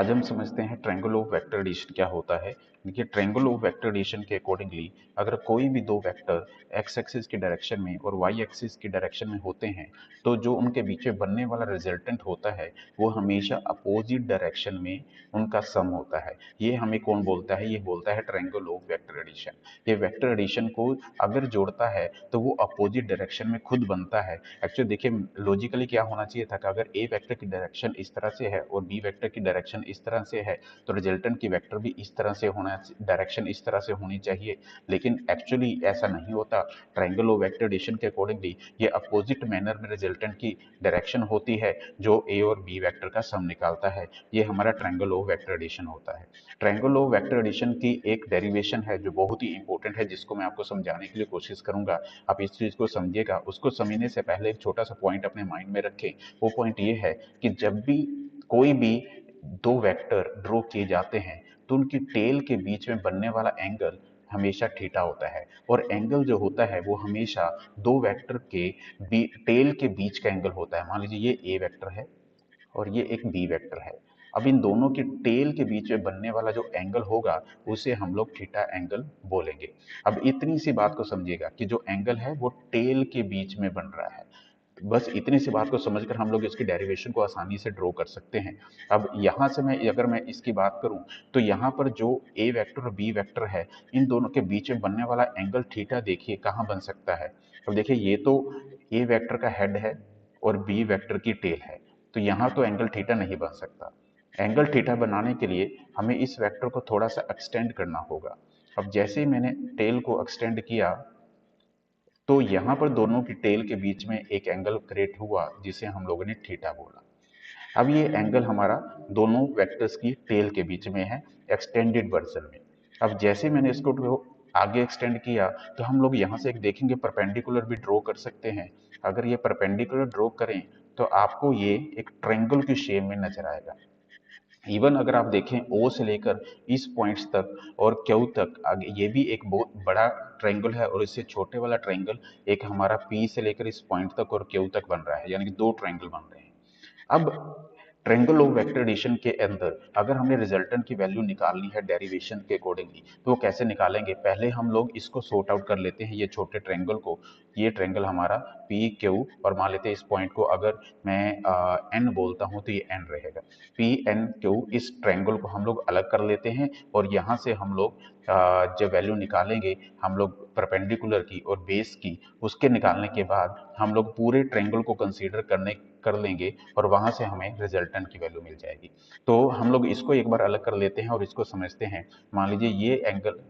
आज हम समझते हैं ट्रायंगल ऑफ वेक्टर एडिशन क्या होता है। देखिए, ट्रायंगल ऑफ वेक्टर एडिशन के अकॉर्डिंगली अगर कोई भी दो वेक्टर एक्स एक्सिस की डायरेक्शन में और वाई एक्सिस की डायरेक्शन में होते हैं तो जो उनके बीच में बनने वाला रिजल्टेंट होता है वो हमेशा अपोजिट डायरेक्शन में उनका सम होता है। ये हमें कौन बोलता है? ये बोलता है ट्रायंगल ऑफ वेक्टर एडिशन। ये वेक्टर एडिशन को अगर जोड़ता है तो वो अपोजिट डायरेक्शन में खुद बनता है। एक्चुअली देखिए, लॉजिकली क्या होना चाहिए था कि अगर ए वेक्टर की डायरेक्शन इस तरह से है और बी वेक्टर की डायरेक्शन इस तरह से है तो रिजल्टेंट की वेक्टर भी इस तरह से होना, डायरेक्शन इस तरह से होनी चाहिए। लेकिन एक्चुअली ऐसा नहीं होता। ट्रायंगल ऑफ वेक्टर एडिशन के अकॉर्डिंगली ये अपोजिट मैनर में रिजल्टेंट की डायरेक्शन होती है जो ए और बी वेक्टर का सम निकालता है। ये हमारा ट्रायंगल ऑफ वेक्टर एडिशन होता है। ट्रायंगल ऑफ वेक्टर एडिशन की एक डेरिवेशन है जो बहुत ही इंपॉर्टेंट है, जिसको मैं आपको समझाने के लिए कोशिश करूंगा। आप इस चीज को समझिएगा। उसको समझने से पहले एक छोटा सा पॉइंट अपने माइंड में रखें। वो पॉइंट ये है कि जब भी कोई भी दो वेक्टर ड्रॉ किए जाते हैं तो उनकी टेल के बीच में बनने वाला एंगल हमेशा थीटा होता है। और एंगल जो होता है वो हमेशा दो वेक्टर के टेल के बीच का एंगल होता है। मान लीजिए ये ए वेक्टर है और ये एक बी वेक्टर है। अब इन दोनों की टेल के बीच में बनने वाला जो एंगल होगा उसे हम लोग थीटा एंगल बोलेंगे। अब इतनी सी बात को समझिएगा कि जो एंगल है वो टेल के बीच में बन रहा है। बस इतनी सी बात को समझकर हम लोग इसकी डेरिवेशन को आसानी से ड्रॉ कर सकते हैं। अब यहाँ से अगर मैं इसकी बात करूं तो यहाँ पर जो ए वेक्टर और बी वेक्टर है इन दोनों के बीच में बनने वाला एंगल थीटा देखिए कहाँ बन सकता है। अब देखिए, ये तो ए वेक्टर का हेड है और बी वेक्टर की टेल है, तो यहाँ तो एंगल थीटा नहीं बन सकता। एंगल थीटा बनाने के लिए हमें इस वेक्टर को थोड़ा सा एक्सटेंड करना होगा। अब जैसे ही मैंने टेल को एक्सटेंड किया तो यहाँ पर दोनों की टेल के बीच में एक एंगल क्रिएट हुआ जिसे हम लोगों ने थीटा बोला। अब ये एंगल हमारा दोनों वेक्टर्स की टेल के बीच में है एक्सटेंडेड वर्जन में। अब जैसे मैंने इसको आगे एक्सटेंड किया तो हम लोग यहाँ से एक देखेंगे परपेंडिकुलर भी ड्रॉ कर सकते हैं। अगर ये परपेंडिकुलर ड्रॉ करें तो आपको ये एक ट्रायंगल की शेप में नजर आएगा। इवन अगर आप देखें ओ से लेकर इस पॉइंट्स तक और क्यू तक, आगे ये भी एक बहुत बड़ा ट्रायंगल है और इससे छोटे वाला ट्रायंगल एक हमारा पी से लेकर इस पॉइंट तक और क्यू तक बन रहा है, यानी कि दो ट्रायंगल बन रहे हैं। अब ट्रायंगल ऑफ वेक्टर एडिशन के अंदर अगर हमने रिजल्टेंट की वैल्यू निकालनी है डेरिवेशन के अकॉर्डिंगली तो वो कैसे निकालेंगे? पहले हम लोग इसको सॉर्ट आउट कर लेते हैं, ये छोटे ट्रायंगल को। ये ट्रायंगल हमारा पी क्यू, और मान लेते हैं इस पॉइंट को अगर मैं एन बोलता हूं तो ये एन रहेगा। पी एन क्यू, इस ट्रायंगल को हम लोग अलग कर लेते हैं और यहाँ से हम लोग जब वैल्यू निकालेंगे हम लोग परपेंडिकुलर की और बेस की, उसके निकालने के बाद हम लोग पूरे ट्रायंगल को कंसीडर कर लेंगे और वहां से हमें रिजल्टेंट की वैल्यू मिल जाएगी। तो हम लोग इसको एक बार अलग कर लेते हैं और इसको समझते हैं। मान लीजिए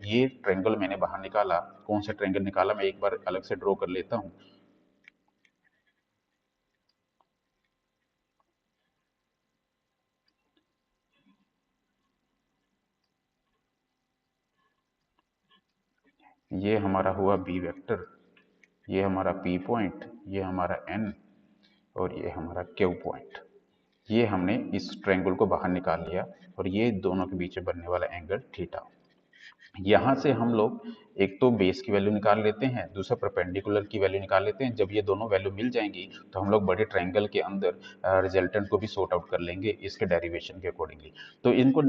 ये ट्रायंगल मैंने बाहर निकाला। कौन सा ट्रायंगल निकाला मैं एक बार अलग से ड्रॉ कर लेता हूँ। ये हमारा हुआ बी वेक्टर, ये हमारा पी पॉइंट, ये हमारा एन और ये हमारा क्यू पॉइंट। ये हमने इस ट्रायंगल को बाहर निकाल लिया और ये दोनों के बीच में बनने वाला एंगल थीटा। यहाँ से हम लोग एक तो बेस की वैल्यू निकाल लेते हैं, दूसरा परपेंडिकुलर की वैल्यू निकाल लेते हैं। जब ये दोनों वैल्यू मिल जाएंगी तो हम लोग बड़े ट्रायंगल के अंदर रिजल्टेंट को भी सॉर्ट आउट कर लेंगे इसके डेरिवेशन के अकॉर्डिंगली। तो इनको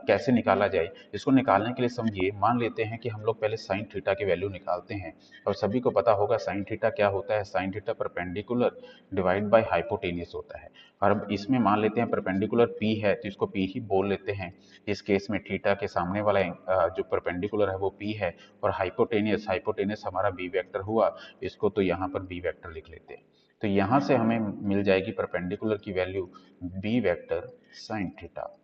कैसे निकाला जाए? इसको निकालने के लिए समझिए, मान लेते हैं कि हम लोग पहले साइन थीटा की वैल्यू निकालते हैं। और सभी को पता होगा साइन थीटा क्या होता है। Sine theta perpendicular divide by hypotenuse होता है। और अब इसमें मान लेते हैं परपेंडिकुलर पी है तो इसको पी ही बोल लेते हैं। इस केस में थीटा के सामने वाला जो परपेंडिकुलर है वो पी है और हाइपोटेनियस हाइपोटेनियस हमारा बी वेक्टर हुआ। इसको तो यहाँ पर बी वेक्टर लिख लेते हैं। तो यहाँ से हमें मिल जाएगी परपेंडिकुलर की value B vector sine theta.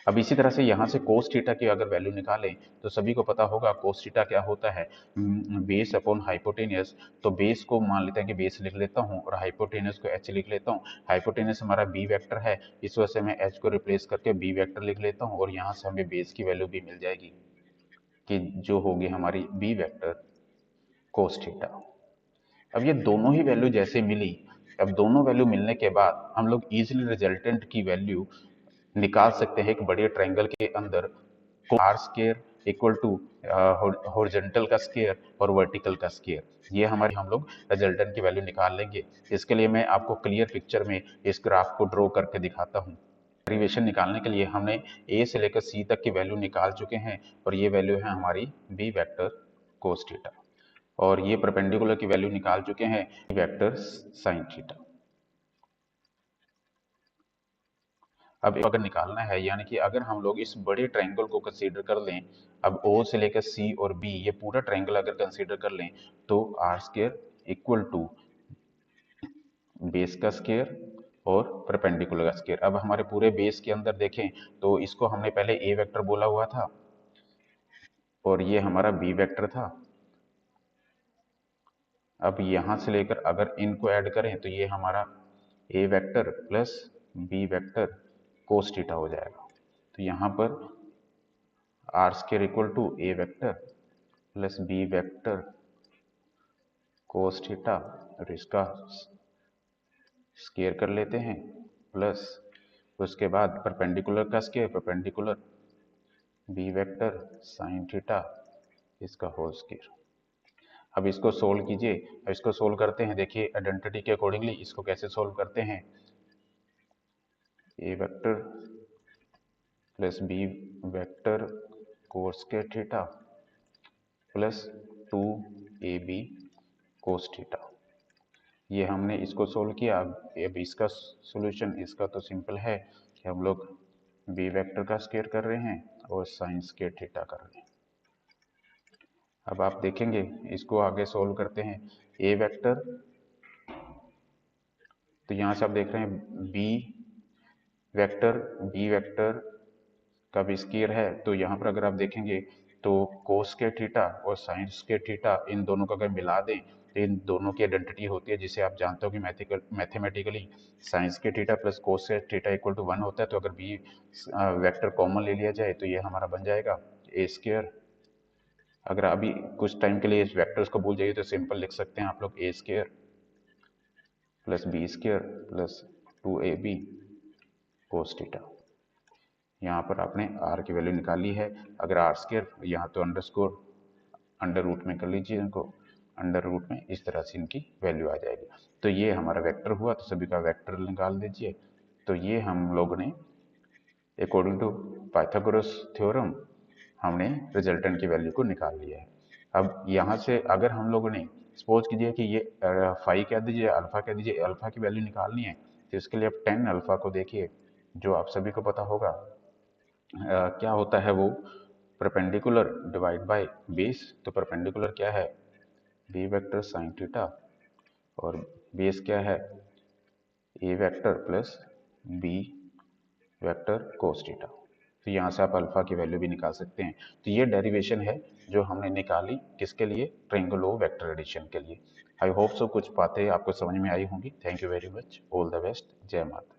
अब इसी तरह से यहाँ से कोस थीटा की अगर वैल्यू निकालें तो सभी को पता होगा कोस थीटा क्या होता है, बेस अपॉन हाइपोटेनियस। तो बेस को मान लेते हैं कि बेस लिख लेता हूँ और हाइपोटेनियस को एच लिख लेता हूँ। हाइपोटेनियस हमारा बी वेक्टर है, इस वजह से मैं एच को रिप्लेस करके बी वेक्टर लिख लेता हूँ और यहाँ से हमें बेस की वैल्यू भी मिल जाएगी कि जो होगी हमारी बी वेक्टर कोस थीटा। अब ये दोनों ही वैल्यू जैसे मिली, अब दोनों वैल्यू मिलने के बाद हम लोग इजिली रिजल्टेंट की वैल्यू निकाल सकते हैं एक बड़े ट्रायंगल के अंदर। R square equal to horizontal का स्केयर और वर्टिकल का स्केयर, ये हमारे हम लोग रिजल्टेंट की वैल्यू निकाल लेंगे। इसके लिए मैं आपको क्लियर पिक्चर में इस ग्राफ को ड्रॉ करके दिखाता हूँ। डेरिवेशन निकालने के लिए हमने ए से लेकर सी तक की वैल्यू निकाल चुके हैं और ये वैल्यू है हमारी बी वेक्टर कोस थीटा, और ये परपेंडिकुलर की वैल्यू निकाल चुके हैं वेक्टर साइन थीटा। अब अगर निकालना है, यानी कि अगर हम लोग इस बड़े ट्रायंगल को कंसीडर कर लें, अब ओ से लेकर सी और बी ये पूरा ट्रायंगल अगर कंसीडर कर लें, तो R square equal to base का स्क्वायर और परपेंडिकुलर का स्क्वायर। अब हमारे पूरे बेस के अंदर देखें तो इसको हमने पहले ए वेक्टर बोला हुआ था और ये हमारा बी वेक्टर था। अब यहां से लेकर अगर इनको ऐड करें तो ये हमारा A vector plus B vector cos theta हो जाएगा। तो यहाँ पर R square equal to A vector plus B vector cos theta, और इसका स्क्वायर कर लेते हैं, प्लस उसके बाद परपेंडिकुलर का square, perpendicular B vector sine theta, इसका होल स्क्वायर। अब इसको सोल्व कीजिए, इसको सोल्व करते हैं। देखिए आइडेंटिटी के अकॉर्डिंगली इसको कैसे सोल्व करते हैं, ए वेक्टर प्लस बी वेक्टर कोस के theta plus 2ab cos theta. ये हमने इसको सोल्व किया। अब इसका सॉल्यूशन इसका तो सिंपल है कि हम लोग बी वेक्टर का स्क्वायर कर रहे हैं और साइन स्क्वायर थीटा कर रहे हैं। अब आप देखेंगे इसको आगे सोल्व करते हैं। ए वेक्टर, तो यहाँ से आप देख रहे हैं बी वेक्टर का भी स्क्वायर है, तो यहाँ पर अगर आप देखेंगे तो कोस के थीटा और साइन के थीटा इन दोनों को अगर मिला दें तो इन दोनों की आइडेंटिटी होती है, जिसे आप जानते हो कि मैथमेटिकली साइंस के थीटा प्लस कोस के थीटा इक्वल टू 1 होता है। तो अगर बी वेक्टर कॉमन ले लिया जाए तो ये हमारा बन जाएगा ए स्क्वायर। अगर अभी कुछ टाइम के लिए इस वेक्टर्स को भूल जाइए तो सिंपल लिख सकते हैं आप लोग A square plus B square plus 2ab cos theta. यहाँ पर आपने आर की वैल्यू निकाली है। अगर आर स्क्वायर यहाँ तो अंडर रूट में कर लीजिए इनको, अंडर रूट में इस तरह से इनकी वैल्यू आ जाएगी। तो ये हमारा वेक्टर हुआ, तो सभी का वेक्टर निकाल दीजिए। तो ये हम लोग ने अकॉर्डिंग टू पाइथागोरस थ्योरम हमने रिजल्टेंट की वैल्यू को निकाल लिया है। अब यहाँ से अगर हम लोगों ने सपोज कीजिए कि ये फाई कह दीजिए, अल्फा कह दीजिए, अल्फा की वैल्यू निकालनी है, तो इसके लिए आप 10 अल्फा को देखिए, जो आप सभी को पता होगा क्या होता है वो परपेंडिकुलर डिवाइड बाय बेस। तो परपेंडिकुलर क्या है, बी वेक्टर साइन थीटा, और बेस क्या है, A vector plus B vector cos theta. तो यहाँ से आप अल्फा की वैल्यू भी निकाल सकते हैं। तो ये डेरिवेशन है जो हमने निकाली किसके लिए, ट्रायंगल ऑफ वेक्टर एडिशन के लिए। आई होप सो कुछ बातें आपको समझ में आई होंगी। Thank you very much, all the best, जय माता।